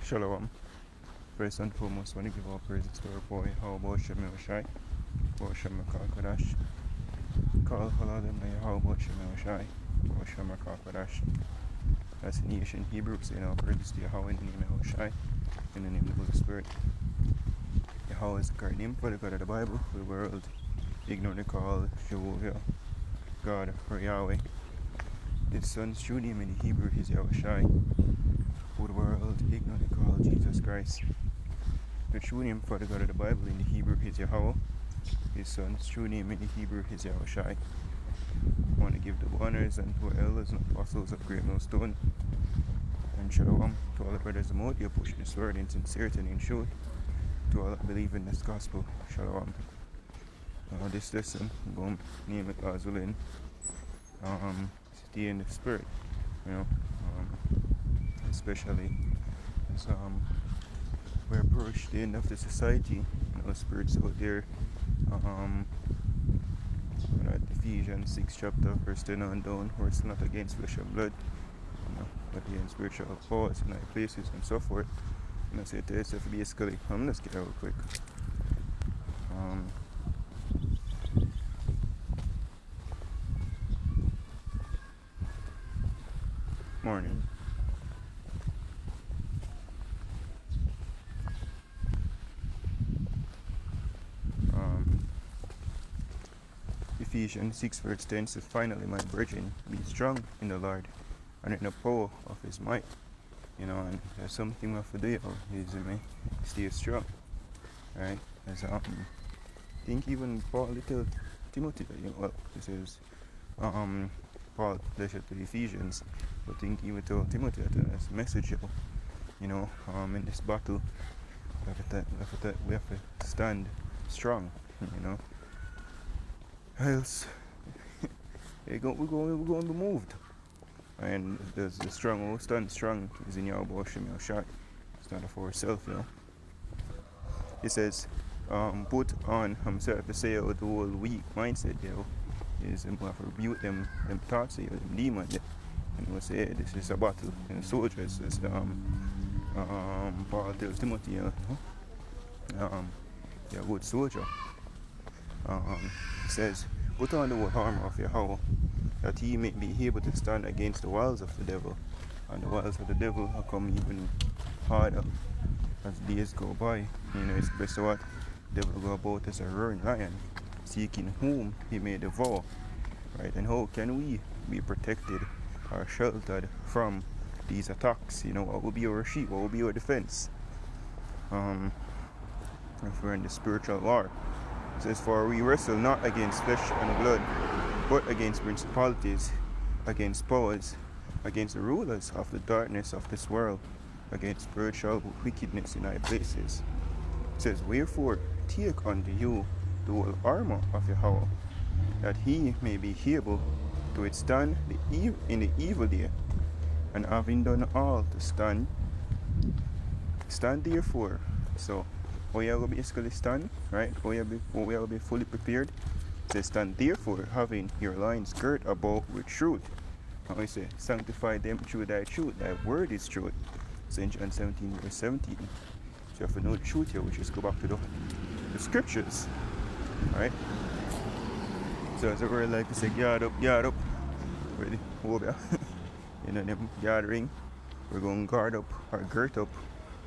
Shalom. First and foremost, I want to give our praises to our boy, how about Shem Yoshai, about Shem Kakadash. Call Haladan, how about Shem Yoshai, about Shem Kakadash. That's in ancient Hebrew, saying our praises to Yahweh in the name of Yoshai, in the name of the Holy Spirit. Yahweh is the correct name for the God of the Bible, for the world ignorantly called Jehovah, God, or Yahweh. His son's true name in the Hebrew is Yahushai, who the world ignorantly called Jesus Christ. The true name for the God of the Bible in the Hebrew is Yahweh. His son's true name in the Hebrew is Yahushai. I want to give the honors and to elders and apostles of Great Millstone. And shalom to all the brothers and mothers pushing this word in sincerity and in truth. To all that believe in this gospel, shalom. This lesson, I'm going to name it God's willing. Stay in the spirit, especially as we approach the end of the society. Spirits out there. Ephesians 6 chapter verse 10 on down, where it's not against flesh and blood, but against spiritual powers in high places and so forth. And I say to yourself, basically, I'm just get out real quick. Morning. Ephesians 6 verse 10 says, finally, my brethren, be strong in the Lord and in the power of his might. And there's something we have to do is stay strong. Right? As I think even Paul little Timothy, this is Paul lecture to the Ephesians, but think even to Timothy as a message, in this battle we have to stand strong, else we're going to be moved. And the strong will stand strong is in your abortion, your shot. It's not for yourself, It says, put on himself to say out the whole weak mindset, is to rebuke them thoughts, them demons. And we'll say, this is a battle. And soldiers, as Paul tells Timothy, you're a good soldier. It says, put on the whole armor of Yahweh, that he may be able to stand against the wiles of the devil. And the wiles of the devil will come even harder as days go by. It's best what the devil go about as a roaring lion, seeking whom he may devour. Right? And how can we be protected or sheltered from these attacks? What will be our shield? What will be our defense? If we're in the spiritual war. It says, for we wrestle not against flesh and blood, but against principalities, against powers, against the rulers of the darkness of this world, against spiritual wickedness in high places. It says, wherefore take unto you the whole armor of Yahweh, that he may be able to withstand in the evil day, and having done all to stand therefore. So we are going to basically stand, right? We will be fully prepared. It says, stand therefore, having your loins girt about with truth. And we say, sanctify them through thy truth. Thy word is truth. St. John 17 verse 17. So you have to know the truth here, which is go back to the scriptures. Right? So as a word like to say, yard up. Ready? Over. Them gathering. We're going to guard up or girt up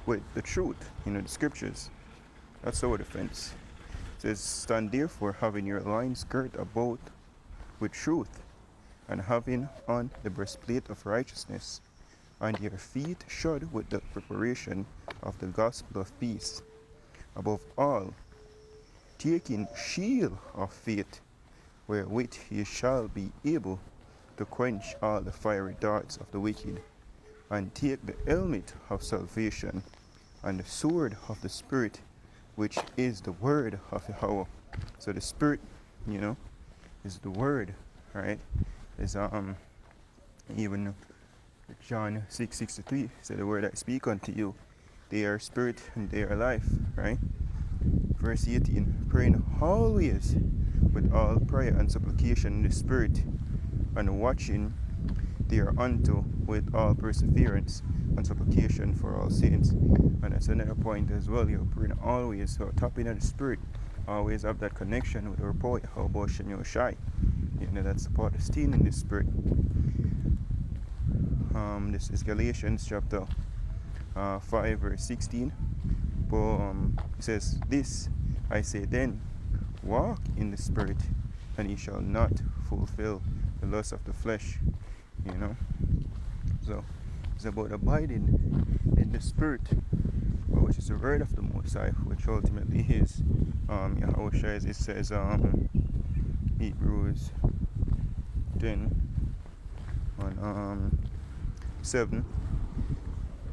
with the truth, the scriptures. That's our defense. It says, stand therefore, having your loins girt about with truth, and having on the breastplate of righteousness, and your feet shod with the preparation of the gospel of peace. Above all, taking shield of faith, wherewith ye shall be able to quench all the fiery darts of the wicked, and take the helmet of salvation, and the sword of the Spirit, which is the word of Yahweh. So the Spirit, is the word, right? Is even John 6:63 said, the word I speak unto you, they are spirit and they are life, right? Verse 18, praying always with all prayer and supplication in the Spirit, and watching thereunto with all perseverance and supplication for all saints. And that's another point as well. You're praying always, so tapping at the Spirit, always have that connection with our poet, how about Shem Yoshai. You know, that's the part of staying in the Spirit. This is Galatians chapter 5 verse 16. It says, "This I say then, walk in the Spirit, and ye shall not fulfill the lust of the flesh." You know, so it's about abiding in the Spirit, which is the word of the Most High, which ultimately is Yahushua, as it says Hebrews 10 on 7.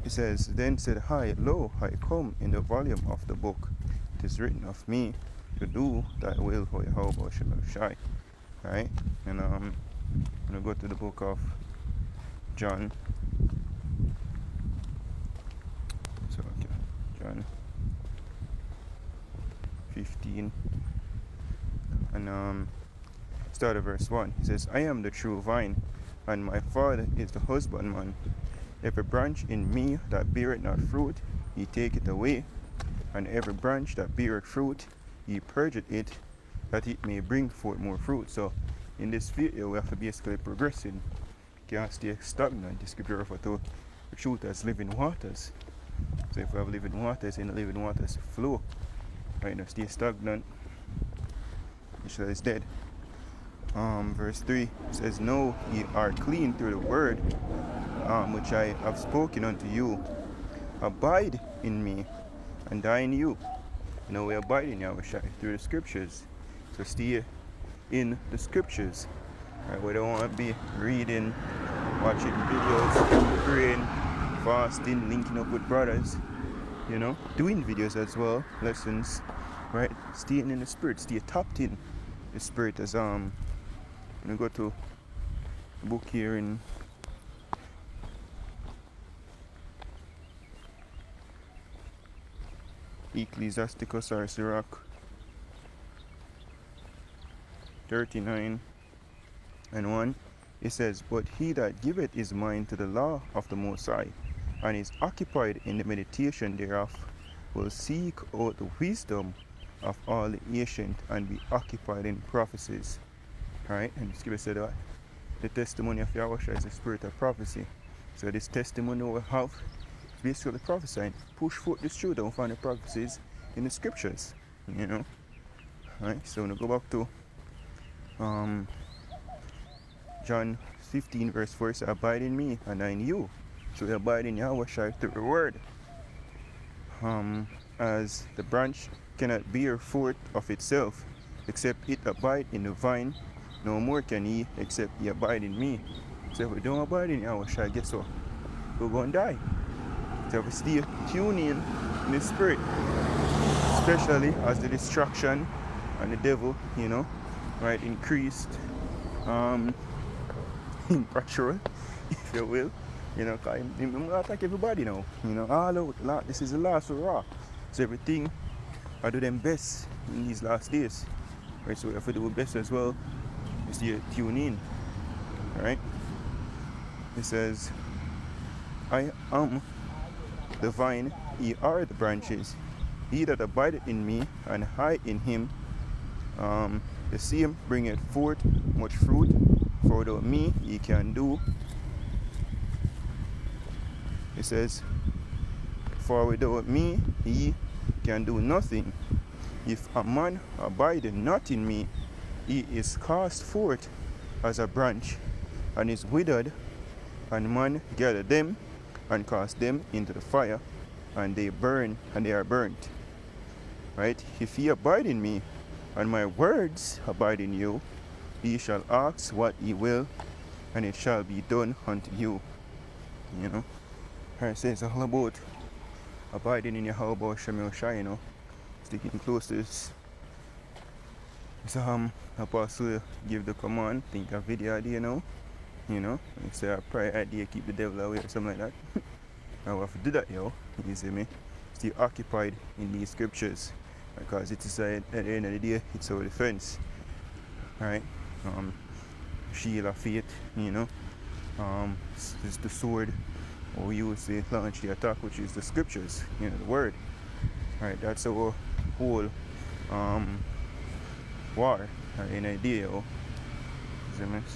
It says, "Then said I, Lo, I come in the volume of the book. It is written of me to do thy will, O Yahweh Shem Shai." Right? And I'm gonna go to the book of John. So okay, John 15 and start at verse 1. He says, "I am the true vine, and my Father is the husbandman. Every branch in me that beareth not fruit, he taketh away, and every branch that beareth fruit, he purgeth it, that it may bring forth more fruit." So in this field we have to basically progressing. Can't stay stagnant. The scripture refers to the truth as living waters. So if we have living waters, and the living waters flow. Right now, stay stagnant, it is dead. Verse 3 says, "No, ye are clean through the word which I have spoken unto you. Abide in me, and I in you." You know, we abide in Yahushua through the scriptures. So stay in the scriptures. Right? We don't want to be reading, watching videos, praying, fasting, linking up with brothers, you know, doing videos as well, lessons, right? Staying in the Spirit, stay tapped in the Spirit. As I'm gonna go to a book here in Ecclesiasticus or Sirach 39 and 1. It says, "But he that giveth his mind to the law of the Most High, and is occupied in the meditation thereof, will seek out the wisdom of all the ancient, and be occupied in prophecies." Right? And the scripture said that the testimony of Yahushua is the spirit of prophecy. So this testimony we have is basically prophesying. Push forth this truth and find the prophecies in the scriptures. You know? Right? So when we go back to John 15 verse 4, says, "Abide in me, and I in you." So we abide in Yahushua through the word. As the branch cannot bear fruit of itself, except it abide in the vine, no more can ye, except ye abide in me. So if we don't abide in Yahushua, guess what? We're going to die. So if we stay tuned in the Spirit, especially as the distraction and the devil, you know, right, increased in patrol, if you will, you know, because I'm going to attack everybody now, you know, all out, this is the last hurrah. So everything, I do them best in these last days, right? So if we do best as well, just tune in, right? It says, "I am the vine, ye are the branches. He that abideth in me, and I in him, the same bringeth forth much fruit. For without me ye can do." It says, "For without me ye can do nothing. If a man abide not in me, he is cast forth as a branch, and is withered, and man gather them and cast them into the fire, and they burn, and they are burnt." Right? "If ye abide in me, and my words abide in you, ye shall ask what ye will, and it shall be done unto you." You know? Right, so it's all about abiding in Yahweh Shem Yoshai, you know, sticking close to this. So apostle give the command, think a video idea now, you know, and say a prayer idea, keep the devil away or something like that. I have to do that, yo, you see me, stay occupied in these scriptures, because it is at the end of the day, it's our defense, right? Shield of faith, you know, It's the sword, or we use to launch the attack, which is the scriptures, the word. Right, that's our whole war, an idea.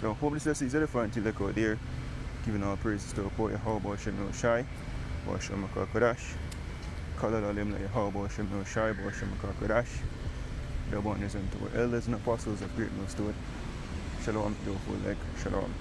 So hope this is elephant till out there, giving our praises to our Yahweh Shem Shai, Bashem Kodash. Call all them like Yahweh Shem Shai, Bashem Kodash. The abundance unto our elders and apostles of greatness to it. Shalom, beautiful, like shalom.